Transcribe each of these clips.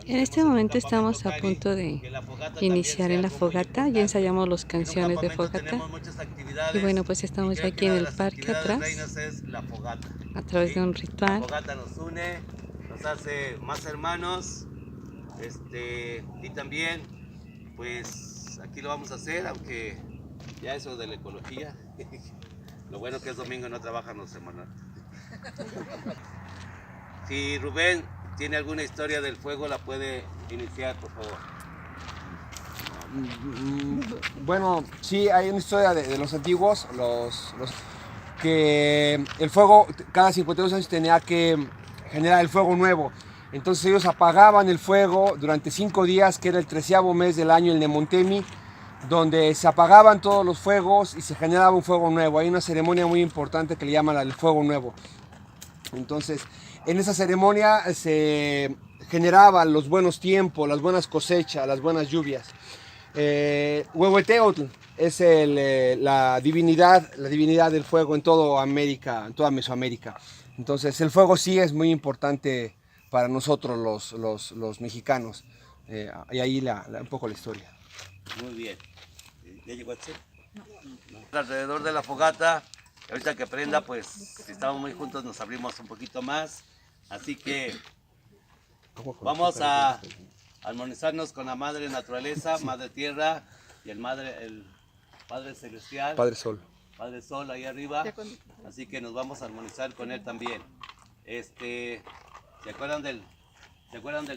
En este momento estamos a punto de iniciar en la fogata. Ya ensayamos las canciones de fogata. Y bueno, pues estamos ya aquí en el parque atrás, a través de un ritual. La fogata nos une, nos hace más hermanos. Y también, pues aquí lo vamos a hacer, aunque ya eso de la ecología. Lo bueno que es domingo y no trabajan los hermanos. Si Rubén tiene alguna historia del fuego, la puede iniciar, por favor. Bueno, sí, hay una historia de los antiguos, que el fuego cada 52 años tenía que generar el fuego nuevo. Entonces ellos apagaban el fuego durante 5 días, que era el 13º mes del año, el Nemontemi, donde se apagaban todos los fuegos y se generaba un fuego nuevo. Hay una ceremonia muy importante que le llaman el fuego nuevo. Entonces, en esa ceremonia se generaban los buenos tiempos, las buenas cosechas, las buenas lluvias. Huehueteotl es la divinidad del fuego en toda América, en toda Mesoamérica. Entonces, el fuego sí es muy importante para nosotros los mexicanos. Y ahí un poco la historia. Muy bien. ¿Ya llegó a ser? No. Alrededor de la fogata, ahorita que prenda, pues si estamos muy juntos nos abrimos un poquito más. Así que vamos a armonizarnos con la Madre Naturaleza, Madre Tierra y el Padre Celestial. Padre Sol. Padre Sol ahí arriba. Así que nos vamos a armonizar con él también. ¿Se acuerdan del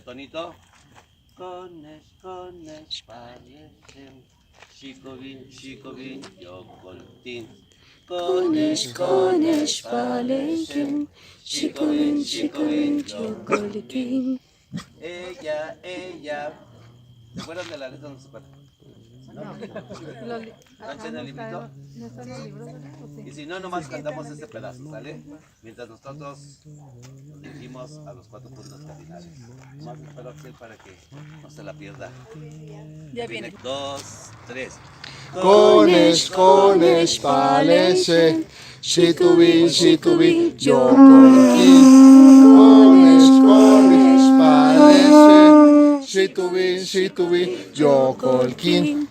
tonito? Conesh, parecen, Chicobin, yocoltín. Conesh, palecen, chicobin, yocoltín. Ella. ¿Se acuerdan de la letra? No se acuerdan. ¿No en el librito? Y si no, nomás cantamos este pedazo, ¿sale? Mientras nosotros dirigimos a los 4 puntos cardinales. Más espero hacer para que no se la pierda. Ya viene. 2, 3. Conesh, palece, shitubin, yocolquín. Conesh, palece, shitubin, yocolquín.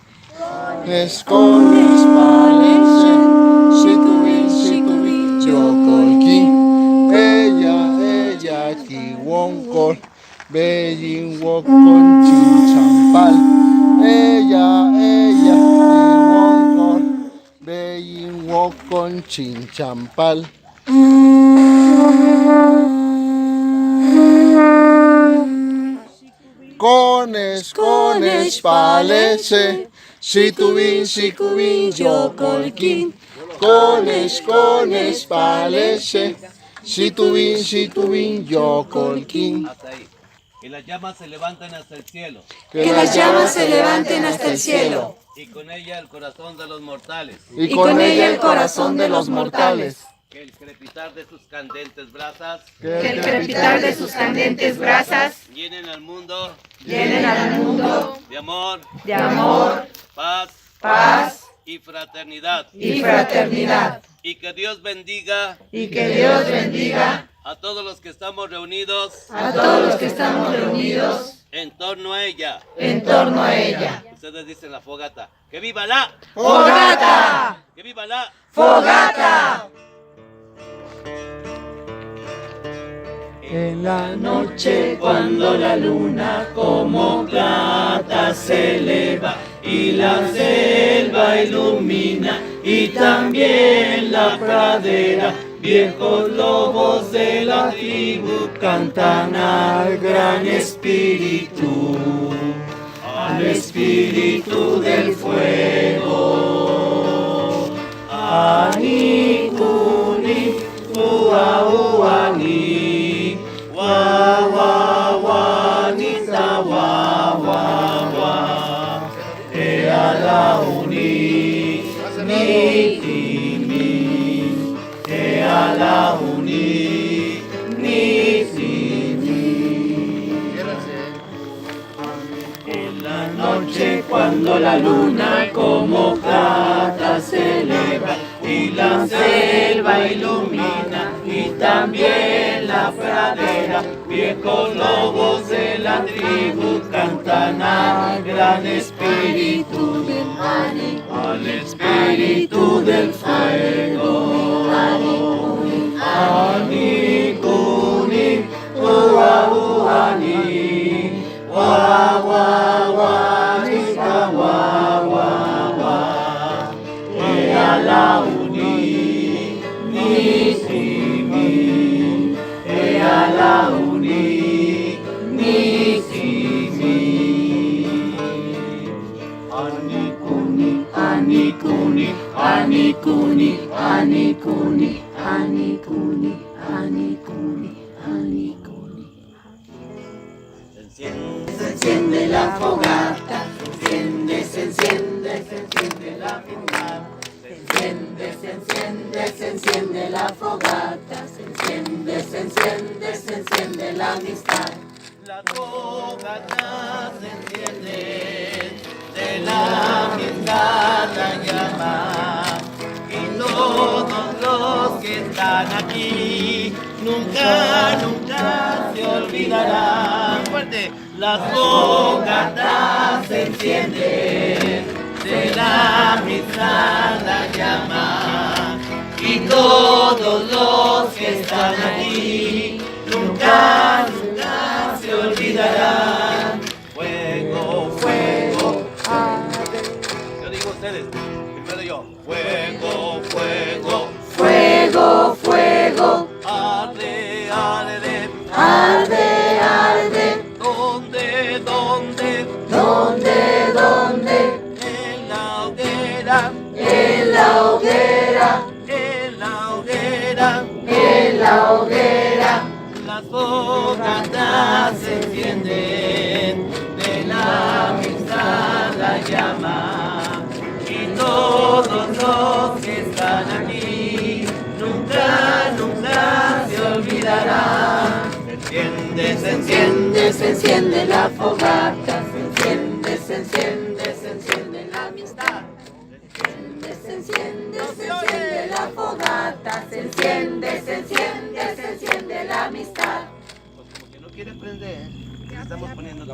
Conesh, palece, shitubin, yocolquín. Ella, kiwonkol, beyin wokon chinchampal. Ella, kiwonkol, beyin wokon chinchampal. Conesh, palece, shitubin, yocolquín. Conesh, palece, shitubin, yocolquín. Hasta ahí. Que las llamas se levanten hasta el cielo. Que las llamas se levanten hasta el cielo. Y con ella el corazón de los mortales. Y con ella el corazón de los mortales. Que el crepitar de sus candentes brasas. Que el crepitar de sus candentes brasas Llenen al mundo. De amor, Paz. Y fraternidad. y fraternidad. Y que Dios bendiga Y que Dios bendiga a todos los que estamos reunidos a todos los que estamos reunidos en torno a ella. en torno a ella. Ustedes dicen la fogata. ¡Que viva la! ¡Fogata! ¡Que viva la! ¡Fogata! En la noche cuando la luna como plata se eleva y la selva ilumina y también la pradera, viejos lobos de la tribu cantan al gran espíritu del fuego. Ani kuni uani. Wa, nita, wa, e ala uni, ni, e ala uni, ni. En la noche cuando la luna como plata se eleva y la selva ilumina y también la pradera. Viejos lobos de la tribu cantan al gran espíritu del al espíritu del fuego. Ani kuni, ua uani, wa wa wa ni ka wa wa wa. E ala uni, ni si mi. E ala uni, ni si mi. Ani kuni, ani kuni, ani kuni, ani kuni. Ani kuni, ani kuni, ani kuni. Se enciende la fogata, se enciende la fogata. Se enciende la fogata, se enciende la amistad. Las fogatas se encienden, de la amistad la llama. Y todos los que están aquí nunca, nunca se olvidarán. Fuerte. Las fogatas se encienden, de la amistad la llama. Y todos los que están aquí nunca, nunca se olvidarán. Fuego, fuego, arde. Yo digo ustedes, primero yo. Fuego, fuego, Fuego, fuego, arde, arde, arde, arde. ¿Dónde, dónde? ¿Dónde, dónde? En la hoguera, En la hoguera, en la hoguera. en la hoguera. Las fogatas se encienden, de la amistad la llama. Y todos los que están aquí nunca, nunca se olvidarán. Se enciende la fogata, se enciende la amistad. Se enciende la fogata, se enciende la amistad. Pues como que no quiere prender, estamos poniendo